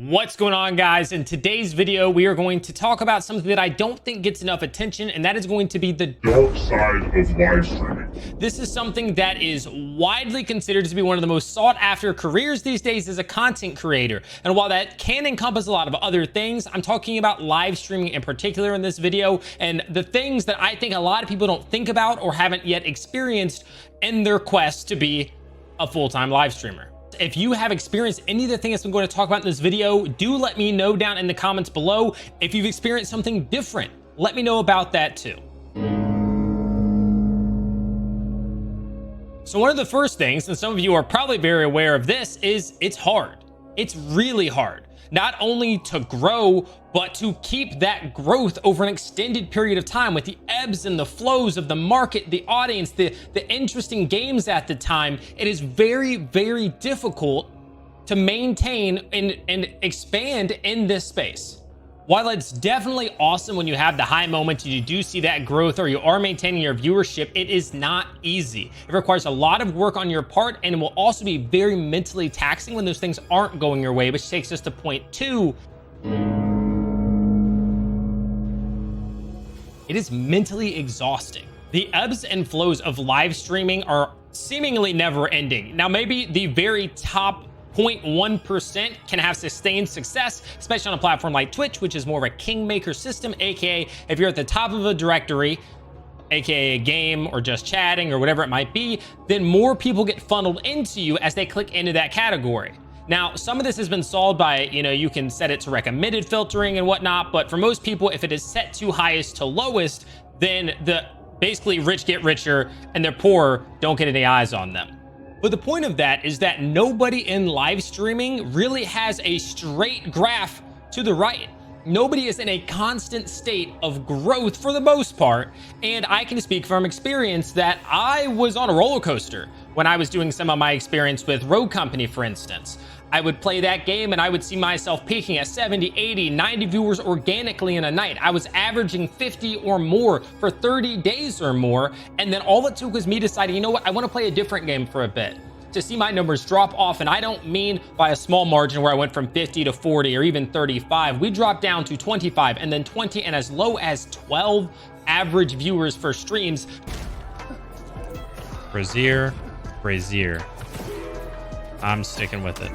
What's going on, guys? In today's video, we are going to talk about something that I don't think gets enough attention, and that is going to be the dark side of live streaming. This is something that is widely considered to be one of the most sought after careers these days as a content creator. And while that can encompass a lot of other things, I'm talking about live streaming in particular in this video, and the things that I think a lot of people don't think about or haven't yet experienced in their quest to be a full-time live streamer. If you have experienced any of the things I'm going to talk about in this video, do let me know down in the comments below. If you've experienced something different, let me know about that too. So one of the first things, and some of you are probably very aware of this, is it's hard. It's really hard. Not only to grow, but to keep that growth over an extended period of time with the ebbs and the flows of the market, the audience, the interesting games at the time. It is very, very difficult to maintain and expand in this space. While it's definitely awesome when you have the high moments, you do see that growth or you are maintaining your viewership, it is not easy. It requires a lot of work on your part, and it will also be very mentally taxing when those things aren't going your way, which takes us to point 2. It is mentally exhausting. The ebbs and flows of live streaming are seemingly never ending. Now, maybe the very top 0.1% can have sustained success, especially on a platform like Twitch, which is more of a kingmaker system, aka if you're at the top of a directory, aka a game or just chatting or whatever it might be, then more people get funneled into you as they click into that category. Now, some of this has been solved by, you can set it to recommended filtering and whatnot, but for most people, if it is set to highest to lowest, then the basically rich get richer and the poor don't get any eyes on them. But the point of that is that nobody in live streaming really has a straight graph to the right. Nobody is in a constant state of growth for the most part. And I can speak from experience that I was on a roller coaster when I was doing some of my experience with Rogue Company, for instance. I would play that game and I would see myself peaking at 70, 80, 90 viewers organically in a night. I was averaging 50 or more for 30 days or more. And then all it took was me deciding, you know what, I want to play a different game for a bit, to see my numbers drop off. And I don't mean by a small margin where I went from 50 to 40 or even 35. We dropped down to 25 and then 20 and as low as 12 average viewers for streams. Brazier. I'm sticking with it.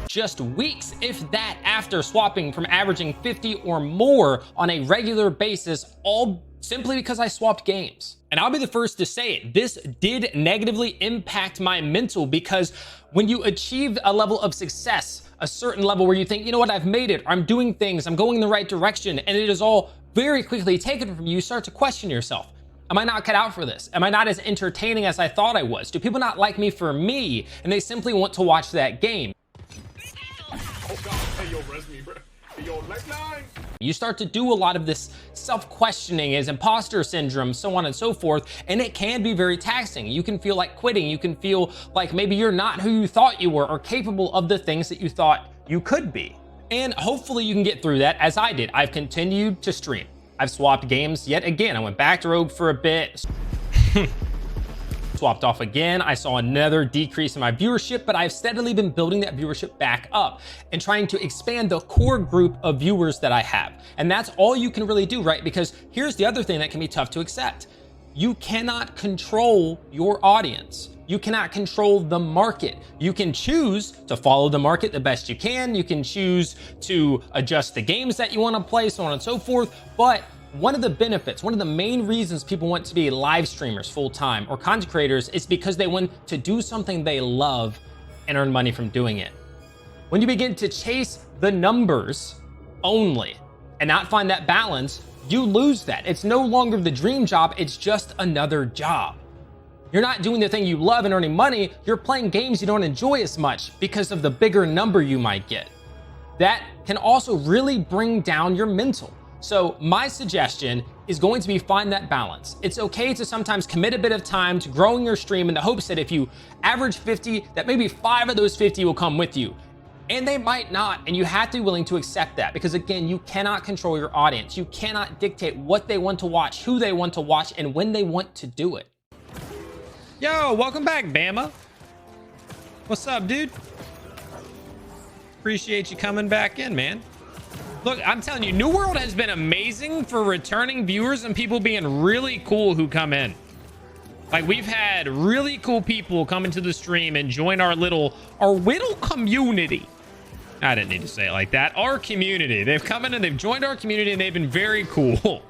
Just weeks, if that, after swapping from averaging 50 or more on a regular basis, all simply because I swapped games. And I'll be the first to say it, this did negatively impact my mental, because when you achieve a level of success, a certain level where you think, you know what, I've made it, I'm doing things, I'm going in the right direction, and it is all very quickly taken from you, you start to question yourself. Am I not cut out for this? Am I not as entertaining as I thought I was? Do people not like me for me, and they simply want to watch that game? You start to do a lot of this self-questioning, as imposter syndrome, so on and so forth, and it can be very taxing. You can feel like quitting. You can feel like maybe you're not who you thought you were or capable of the things that you thought you could be. And hopefully you can get through that, as I did. I've continued to stream. I've swapped games yet again. I went back to Rogue for a bit. Swapped off again. I saw another decrease in my viewership, but I've steadily been building that viewership back up and trying to expand the core group of viewers that I have. And that's all you can really do, right? Because here's the other thing that can be tough to accept. You cannot control your audience. You cannot control the market. You can choose to follow the market the best you can. You can choose to adjust the games that you want to play, so on and so forth. But one of the benefits, one of the main reasons people want to be live streamers full-time or content creators is because they want to do something they love and earn money from doing it. When you begin to chase the numbers only and not find that balance, you lose that. It's no longer the dream job, it's just another job. You're not doing the thing you love and earning money, you're playing games you don't enjoy as much because of the bigger number you might get. That can also really bring down your mental. So my suggestion is going to be find that balance. It's okay to sometimes commit a bit of time to growing your stream in the hopes that if you average 50, that maybe 5 of those 50 will come with you. And they might not, and you have to be willing to accept that, because again, you cannot control your audience. You cannot dictate what they want to watch, who they want to watch, and when they want to do it. Yo, welcome back, Bama. What's up, dude? appreciate you coming back in, man. Look, I'm telling you, New World has been amazing for returning viewers and people being really cool who come in. Like, we've had really cool people come into the stream and join our little community. I didn't need to say it like that. Our community. They've come in and they've joined our community and they've been very cool.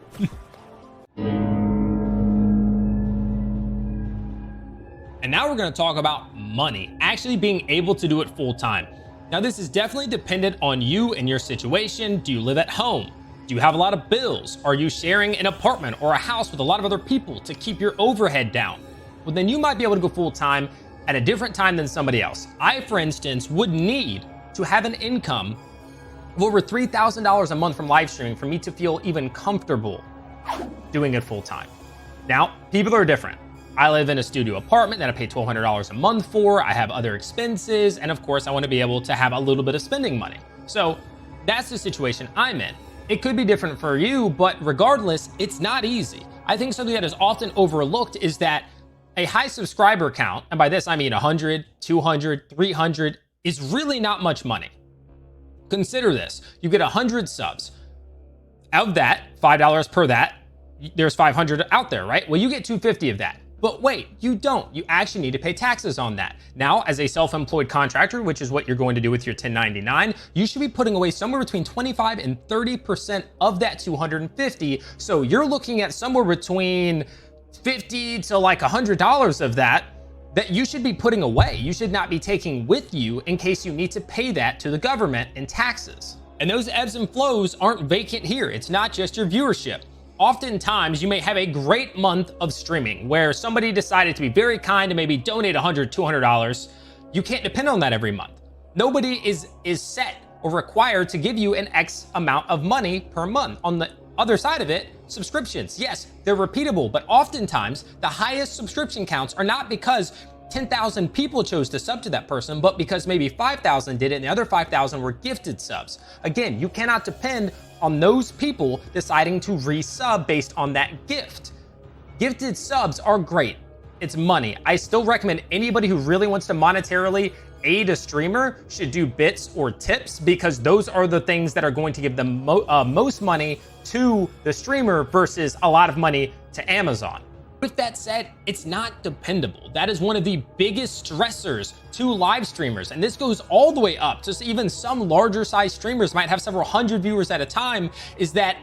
And now we're going to talk about money, actually being able to do it full time. Now, this is definitely dependent on you and your situation. Do you live at home? Do you have a lot of bills? Are you sharing an apartment or a house with a lot of other people to keep your overhead down? Well, then you might be able to go full time at a different time than somebody else. I, for instance, would need to have an income of over $3,000 a month from live streaming for me to feel even comfortable doing it full time. Now, people are different. I live in a studio apartment that I pay $1,200 a month for. I have other expenses. And of course, I want to be able to have a little bit of spending money. So that's the situation I'm in. It could be different for you, but regardless, it's not easy. I think something that is often overlooked is that a high subscriber count, and by this I mean 100, 200, 300, is really not much money. Consider this. You get 100 subs. Of that, $5 per that, there's 500 out there, right? Well, you get 250 of that. But wait, you don't. You actually need to pay taxes on that. Now, as a self-employed contractor, which is what you're going to do with your 1099, you should be putting away somewhere between 25 and 30% of that 250. So you're looking at somewhere between 50 to like $100 of that you should be putting away. You should not be taking with you in case you need to pay that to the government in taxes. And those ebbs and flows aren't vacant here. It's not just your viewership. Oftentimes, you may have a great month of streaming where somebody decided to be very kind and maybe donate $100, $200. You can't depend on that every month. Nobody is set or required to give you an X amount of money per month. On the other side of it, subscriptions, yes, they're repeatable, but oftentimes the highest subscription counts are not because 10,000 people chose to sub to that person, but because maybe 5,000 did it and the other 5,000 were gifted subs. Again, you cannot depend on those people deciding to resub based on that gift. Gifted subs are great. It's money. I still recommend anybody who really wants to monetarily aid a streamer should do bits or tips, because those are the things that are going to give the most money to the streamer versus a lot of money to Amazon. With that said, it's not dependable. That is one of the biggest stressors to live streamers. And this goes all the way up to even some larger size streamers might have several hundred viewers at a time, is that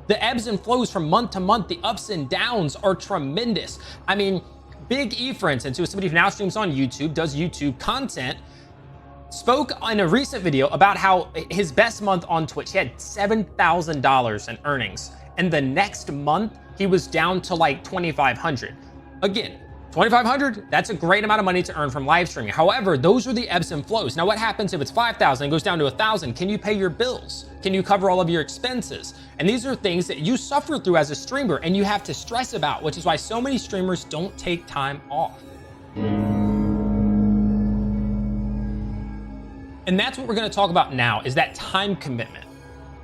the ebbs and flows from month to month, the ups and downs are tremendous. I mean, Big E, for instance, who is somebody who now streams on YouTube, does YouTube content, spoke in a recent video about how his best month on Twitch, he had $7,000 in earnings. And the next month, he was down to like 2,500. Again, 2,500, that's a great amount of money to earn from live streaming. However, those are the ebbs and flows. Now, what happens if it's 5,000 and goes down to 1,000? Can you pay your bills? Can you cover all of your expenses? And these are things that you suffer through as a streamer and you have to stress about, which is why so many streamers don't take time off. And that's what we're gonna talk about now, is that time commitment.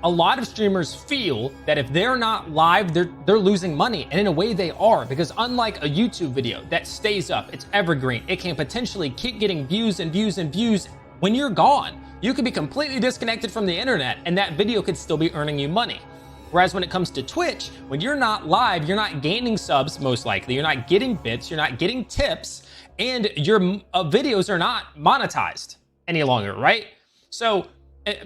A lot of streamers feel that if they're not live, they're losing money. And in a way they are, because unlike a YouTube video that stays up, it's evergreen, it can potentially keep getting views and views and views. When you're gone, you could be completely disconnected from the internet and that video could still be earning you money. Whereas when it comes to Twitch, when you're not live, you're not gaining subs most likely, you're not getting bits, you're not getting tips, and your videos are not monetized any longer, right? So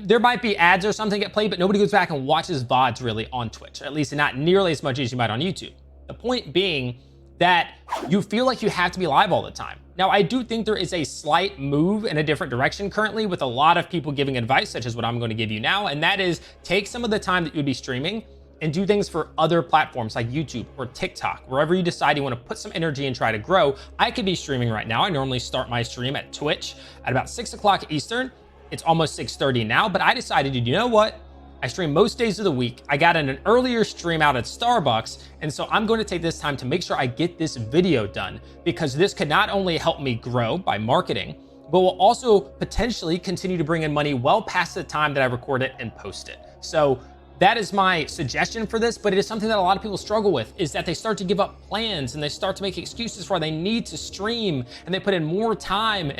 there might be ads or something get played, but nobody goes back and watches VODs really on Twitch, at least not nearly as much as you might on YouTube. The point being that you feel like you have to be live all the time. Now, I do think there is a slight move in a different direction currently with a lot of people giving advice, such as what I'm going to give you now, and that is take some of the time that you'd be streaming and do things for other platforms like YouTube or TikTok, wherever you decide you want to put some energy and try to grow. I could be streaming right now. I normally start my stream at Twitch at about 6 o'clock Eastern. It's almost 6:30 now, but I decided, you know what? I stream most days of the week. I got in an earlier stream out at Starbucks, and so I'm going to take this time to make sure I get this video done, because this could not only help me grow by marketing, but will also potentially continue to bring in money well past the time that I record it and post it. So that is my suggestion for this, but it is something that a lot of people struggle with, is that they start to give up plans and they start to make excuses for why they need to stream, and they put in more time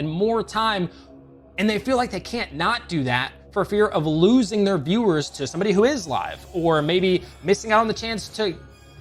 And they feel like they can't not do that for fear of losing their viewers to somebody who is live, or maybe missing out on the chance to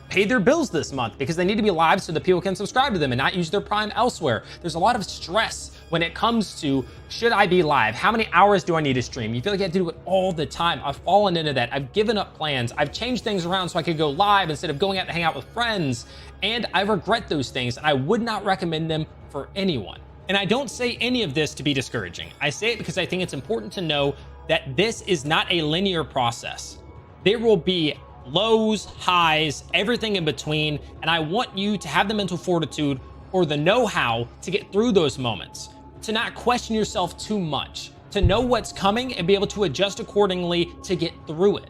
pay their bills this month because they need to be live so that people can subscribe to them and not use their Prime elsewhere. There's a lot of stress when it comes to, should I be live? How many hours do I need to stream? You feel like you have to do it all the time. I've fallen into that. I've given up plans. I've changed things around so I could go live instead of going out to hang out with friends. And I regret those things, and I would not recommend them for anyone. And I don't say any of this to be discouraging. I say it because I think it's important to know that this is not a linear process. There will be lows, highs, everything in between, and I want you to have the mental fortitude or the know-how to get through those moments, to not question yourself too much, to know what's coming and be able to adjust accordingly to get through it.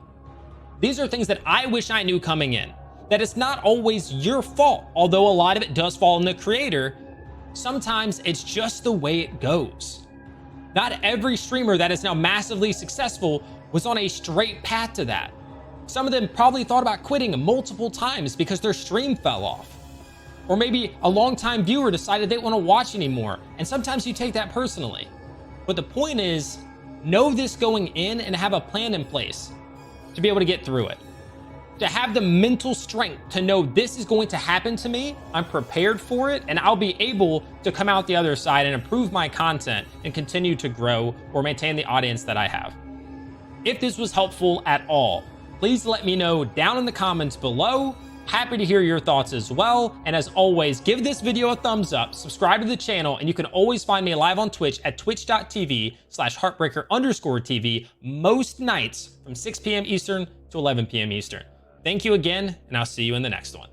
These are things that I wish I knew coming in, that it's not always your fault, although a lot of it does fall on the creator. Sometimes it's just the way it goes. Not every streamer that is now massively successful was on a straight path to that. Some of them probably thought about quitting multiple times because their stream fell off. Or maybe a longtime viewer decided they didn't want to watch anymore, and sometimes you take that personally. But the point is, know this going in and have a plan in place to be able to get through it. To have the mental strength to know this is going to happen to me, I'm prepared for it, and I'll be able to come out the other side and improve my content and continue to grow or maintain the audience that I have. If this was helpful at all, please let me know down in the comments below. Happy to hear your thoughts as well. And as always, give this video a thumbs up, subscribe to the channel, and you can always find me live on Twitch at twitch.tv/heartbreaker_TV most nights from 6 p.m. Eastern to 11 p.m. Eastern. Thank you again, and I'll see you in the next one.